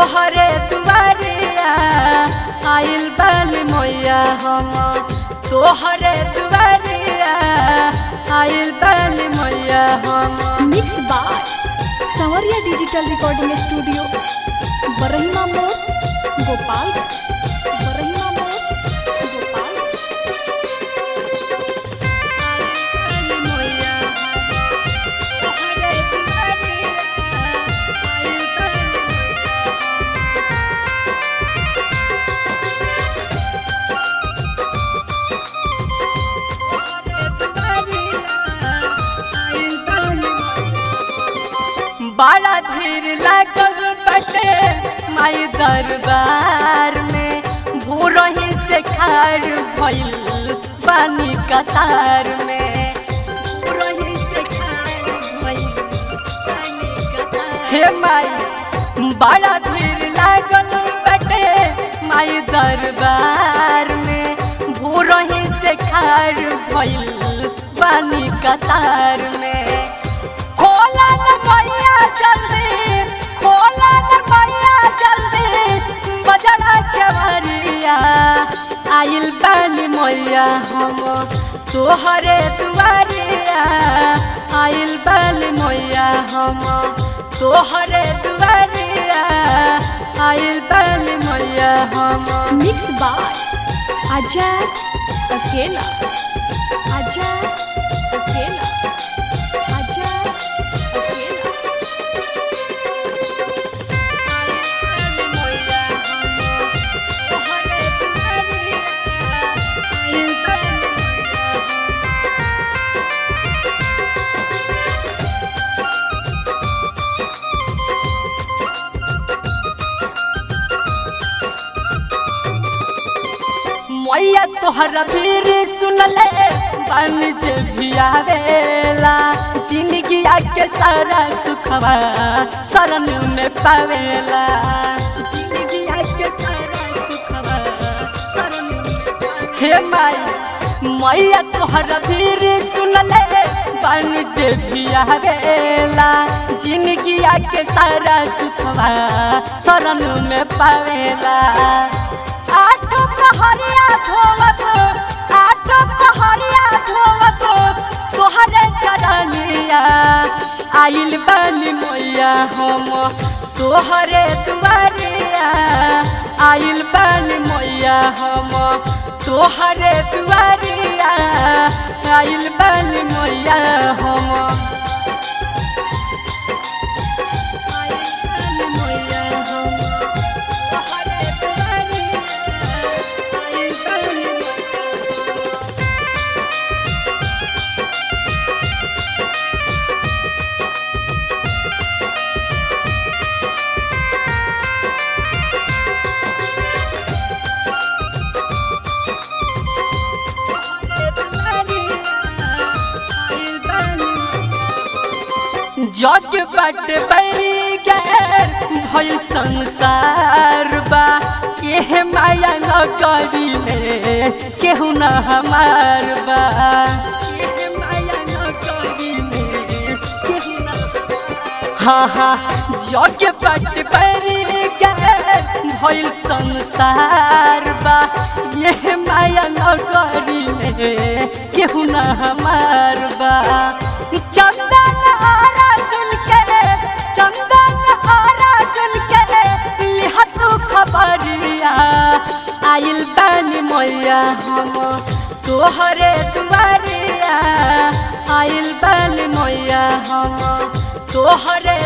तोहरे दुआरिया आइल बानी मैया हम तोहरे दुआरिया आइल बानी मैया हम। Mix by Sanwariya digital recording studio Barhima मोड़ गोपालगंज। बरहिमा मोड़ गोपालगंज। बड़ा भीड़ लागल बटे माई दरबार में भोरही से खाड़ भइल पानी कतार में भोरही से खाड़ भइल पानी कतार। हे माई बड़ा भीड़ लागल बटे माई दरबार में भोरही से खाड़ भइल पानी कतार में। खोला न मैया जल्दी खोला न मैया जल्दी बजड़ा के भरिया आइल बानी मैया हम तोहरे दुआरिया आइल बानी मैया हम तोहरे दुआरिया आइल बानी मैया हम। मिक्स बाय आजाद अकेला। आजाद अकेला। आजाद अकेला। मैया तोहरा भीर सुनले बन जे भी आवेला जिंदगी के सारा सुखवा शरण में पावेला जिंदगी के सारा सुखवा शरण में पावेला। हे माई मैया तोहरा भीर सुनले बन जे भी आवेला जिंदगी के सारा सुखवा शरण में पावेला। आठ पहरिया धोवत आठ पहरिया धोवत तोहरे चरनिया आइल बानी मैया हम तोहरे दुआरिया आइल बानी मैया हम तोहरे दुआरिया आइल बानी मैया हम। जग बट बरी गैर भइल संसार बा एह माया न करी में केहू न हमार बा एह माया न करी में केहू न। हाँ हाँ जग बट बरी गैर भइल संसार बा एह माया न करी में केहू न हमार बा। चंदन आरा चुन के चंदन आरा चुन के लिहा तू खबरिया आइल बानी मैया हम तोहरे दुआरिया आइल बानी मैया हम तोहरे